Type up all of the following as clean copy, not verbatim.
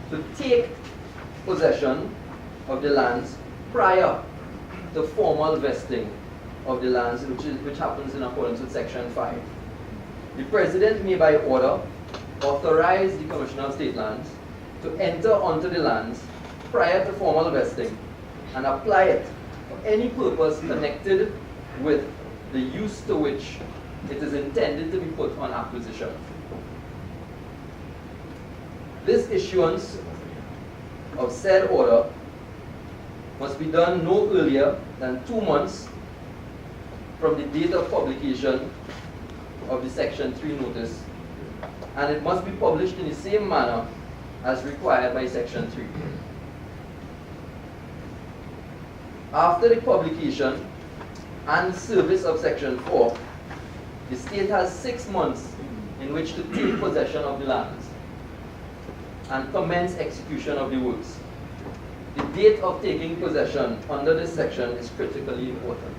to take possession of the lands prior to formal vesting of the lands, which happens in accordance with Section 5. The President may by order authorize the Commissioner of State Lands to enter onto the lands prior to formal vesting and apply it for any purpose connected with the use to which it is intended to be put on acquisition. This issuance of said order must be done no earlier than 2 months from the date of publication of the Section 3 notice, and it must be published in the same manner as required by Section 3. After the publication and service of Section 4, the state has 6 months in which to take possession of the lands and commence execution of the works. The date of taking possession under this section is critically important.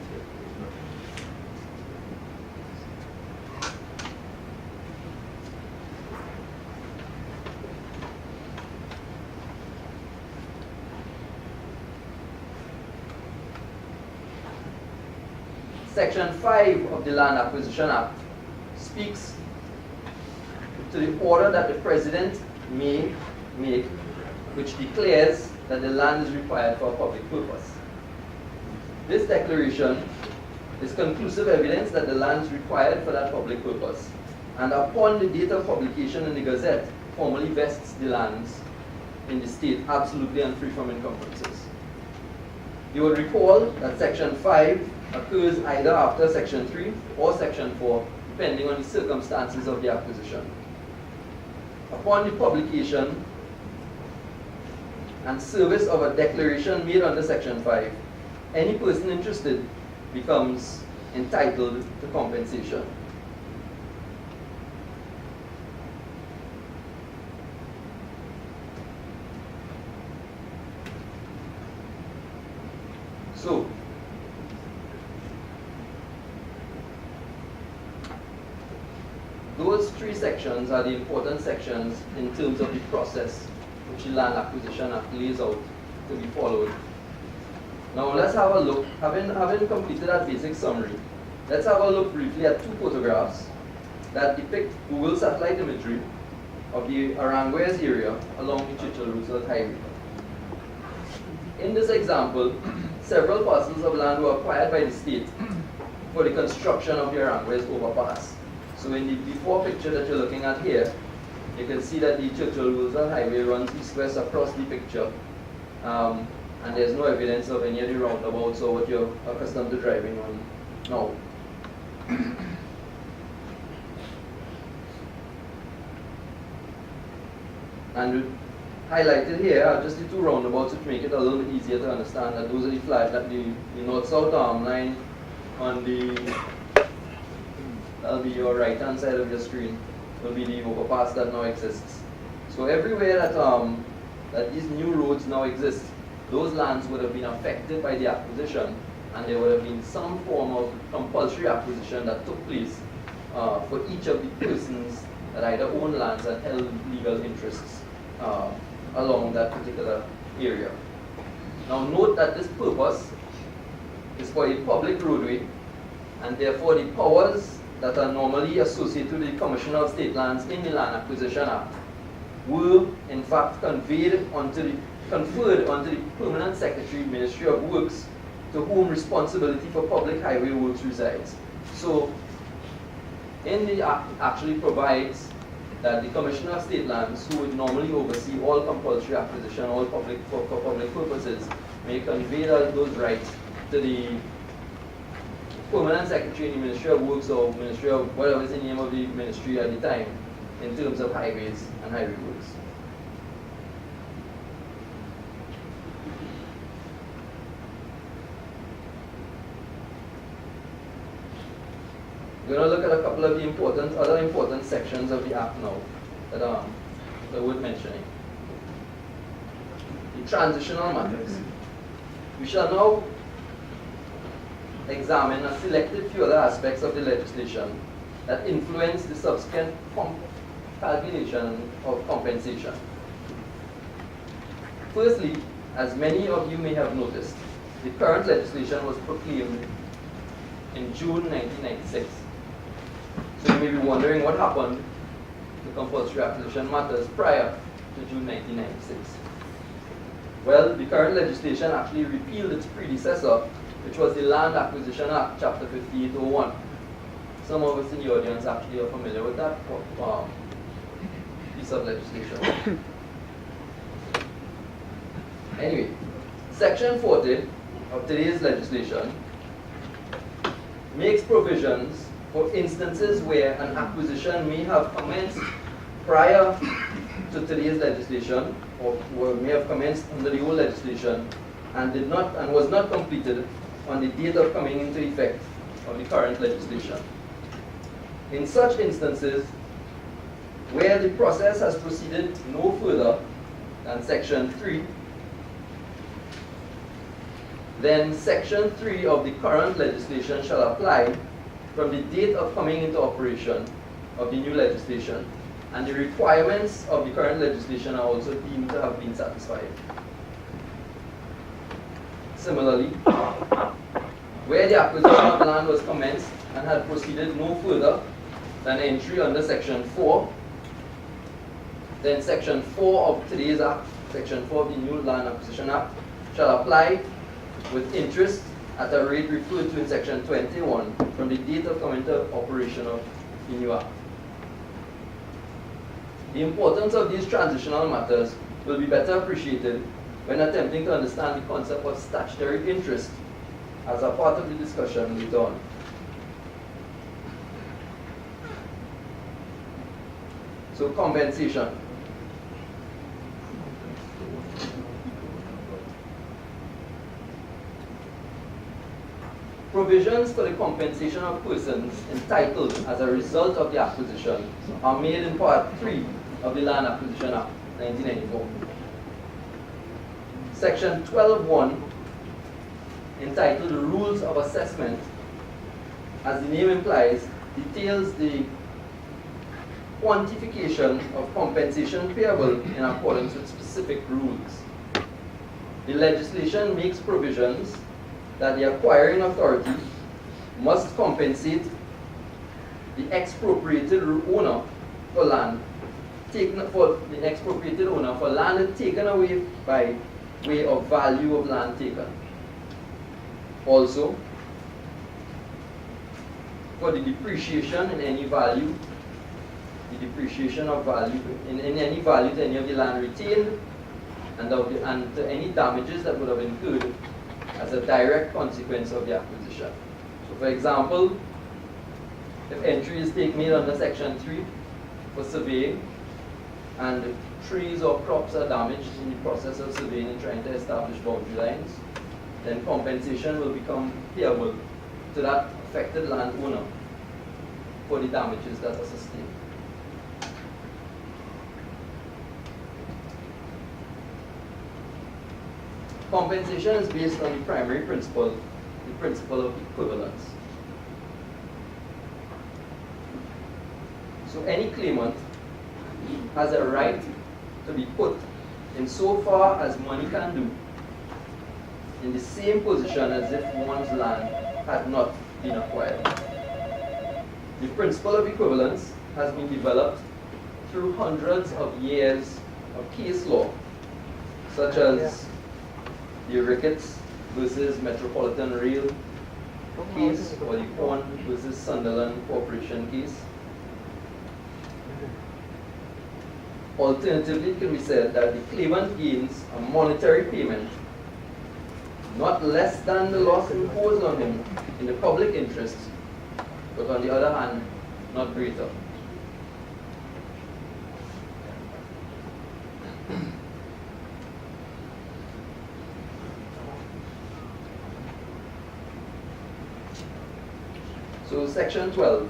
Section 5 of the Land Acquisition Act speaks to the order that the President may make, which declares that the land is required for a public purpose. This declaration is conclusive evidence that the land is required for that public purpose, and upon the date of publication in the Gazette, formally vests the lands in the state absolutely and free from encumbrances. You will recall that Section 5 occurs either after Section 3 or Section 4, depending on the circumstances of the acquisition. Upon the publication and service of a declaration made under Section 5, any person interested becomes entitled to compensation. So, those 3 sections are the important sections in terms of the process which the Land Acquisition Act lays out to be followed. Now let's have a look, having completed that basic summary, let's have a look briefly at 2 photographs that depict Google satellite imagery of the Aranguez area along the Churchill-Roosevelt Highway. In this example, several parcels of land were acquired by the state for the construction of the Aranguez overpass. So in the before picture that you're looking at here, you can see that the Churchill-Roosevelt Highway runs east-west across the picture, and there's no evidence of any of the roundabouts or what you're accustomed to driving on now. And highlighted here are just the 2 roundabouts which make it a little bit easier to understand that those are the flag, that the north-south arm line on the, that'll be your right-hand side of your screen, will be the overpass that now exists. So everywhere that, that these new roads now exist, those lands would have been affected by the acquisition, and there would have been some form of compulsory acquisition that took place for each of the persons that either own lands and held legal interests along that particular area. Now note that this purpose is for a public roadway, and therefore the powers that are normally associated with the Commissioner of State Lands in the Land Acquisition Act were in fact conferred onto the Permanent Secretary, Ministry of Works, to whom responsibility for public highway works resides. So, in the Act actually provides that the Commissioner of State Lands, who would normally oversee all compulsory acquisition, all public for public purposes, may convey those rights to the Permanent Secretary in the Ministry of Works or Ministry of whatever is the name of the ministry at the time, in terms of highways and highway works. We're going to look at a couple of the other important sections of the Act now that are worth mentioning. The transitional matters. We shall now examine a selected few other aspects of the legislation that influence the subsequent calculation of compensation. Firstly, as many of you may have noticed, the current legislation was proclaimed in June 1996. So you may be wondering what happened to compulsory acquisition matters prior to June 1996. Well, the current legislation actually repealed its predecessor, which was the Land Acquisition Act, Chapter 5801. Some of us in the audience actually are familiar with that piece of legislation. Anyway, Section 40 of today's legislation makes provisions for instances where an acquisition may have commenced prior to today's legislation, or may have commenced under the old legislation and was not completed on the date of coming into effect of the current legislation. In such instances, where the process has proceeded no further than Section 3, then Section 3 of the current legislation shall apply from the date of coming into operation of the new legislation, and the requirements of the current legislation are also deemed to have been satisfied. Similarly, where the acquisition of land was commenced and had proceeded no further than entry under Section 4, then Section 4 of today's Act, Section 4 of the new Land Acquisition Act, shall apply with interest at a rate referred to in Section 21 from the date of coming into operation of the new Act. The importance of these transitional matters will be better appreciated when attempting to understand the concept of statutory interest as a part of the discussion later on. So, compensation. Provisions for the compensation of persons entitled as a result of the acquisition are made in Part 3 of the Land Acquisition Act, 1994. Section 12.1, entitled Rules of Assessment, as the name implies, details the quantification of compensation payable in accordance with specific rules. The legislation makes provisions that the acquiring authority must compensate the expropriated owner for land taken away by way of value of land taken. Also, for the depreciation in any value, the depreciation of value in any value to any of the land retained, and to any damages that would have incurred as a direct consequence of the acquisition. So, for example, if entry is made under Section 3 for surveying, and trees or crops are damaged in the process of surveying and trying to establish boundary lines, then compensation will become payable to that affected landowner for the damages that are sustained. Compensation is based on the primary principle, the principle of equivalence. So any claimant has a right to be put in so far as money can do in the same position as if one's land had not been acquired. The principle of equivalence has been developed through hundreds of years of case law, such as the Ricketts versus Metropolitan Rail case, or the Horn versus Sunderland Corporation case. Alternatively, it can be said that the claimant gains a monetary payment not less than the loss imposed on him in the public interest, but on the other hand, not greater. So, Section 12.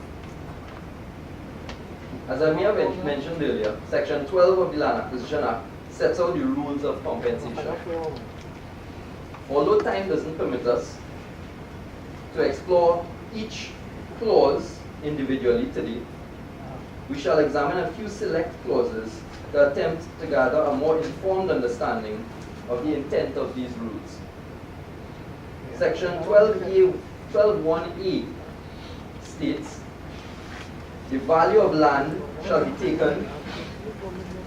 As I may have mentioned earlier, Section 12 of the Land Acquisition Act sets out the rules of compensation. Although time doesn't permit us to explore each clause individually today, we shall examine a few select clauses to attempt to gather a more informed understanding of the intent of these rules. Section 12A, 12.1a states, the value of land shall be taken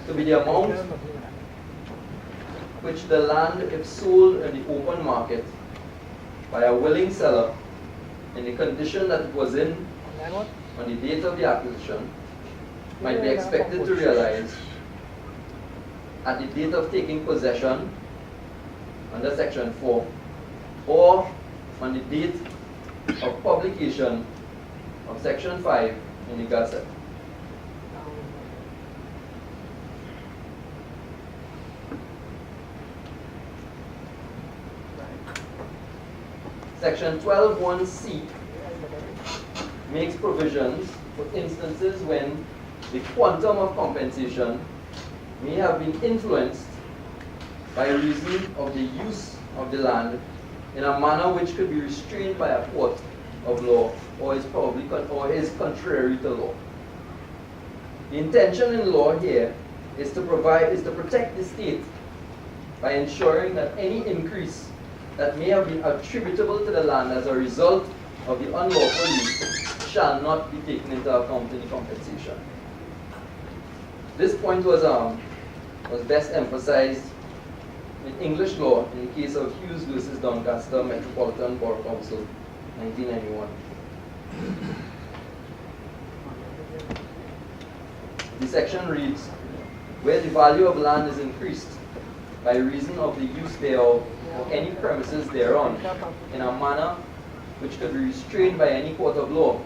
to be the amount which the land, if sold in the open market by a willing seller in the condition that it was in on the date of the acquisition, might be expected to realize at the date of taking possession under Section 4, or on the date of publication of Section 5 in the Gazette. Section 12.1c makes provisions for instances when the quantum of compensation may have been influenced by reason of the use of the land in a manner which could be restrained by a court of law or is contrary to law. The intention in law here is to protect the state by ensuring that any increase that may have been attributable to the land as a result of the unlawful use shall not be taken into account in the compensation. This point was best emphasized in English law in the case of Hughes versus Doncaster Metropolitan Borough Council, 1991. The section reads, where the value of land is increased by reason of the use thereof or any premises thereon in a manner which could be restrained by any court of law,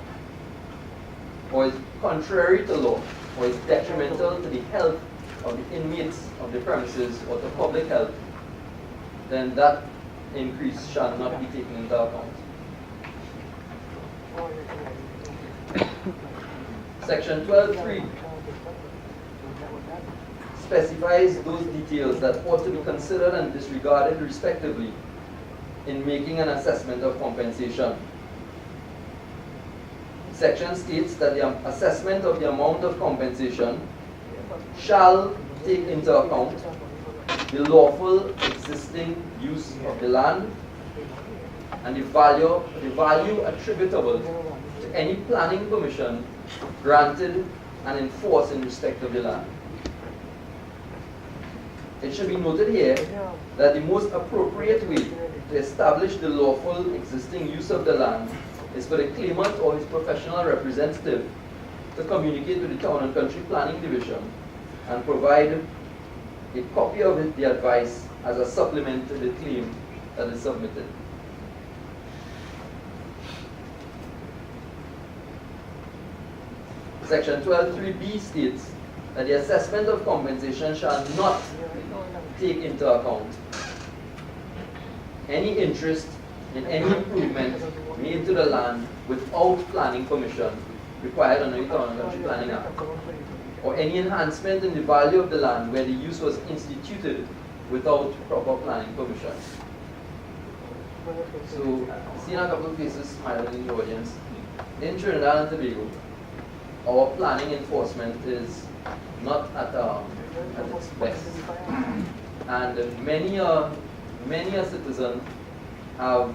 or is contrary to law, or is detrimental to the health of the inmates of the premises or to public health, then that increase shall not be taken into account. Section 12.3 specifies those details that ought to be considered and disregarded respectively in making an assessment of compensation. Section states that the assessment of the amount of compensation shall take into account the lawful existing use of the land and the value attributable to any planning permission granted and enforced in respect of the land. It should be noted here that the most appropriate way to establish the lawful existing use of the land is for the claimant or his professional representative to communicate with the Town and Country Planning Division and provide a copy of the advice as a supplement to the claim that is submitted. Section 12.3b states that the assessment of compensation shall not take into account any interest in any improvement made to the land without planning permission required under the Town and Country Planning Act, or any enhancement in the value of the land where the use was instituted without proper planning permission. So, seeing a couple of faces smiling in the audience, in Trinidad and Tobago, our planning enforcement is not at its best. And many a citizen have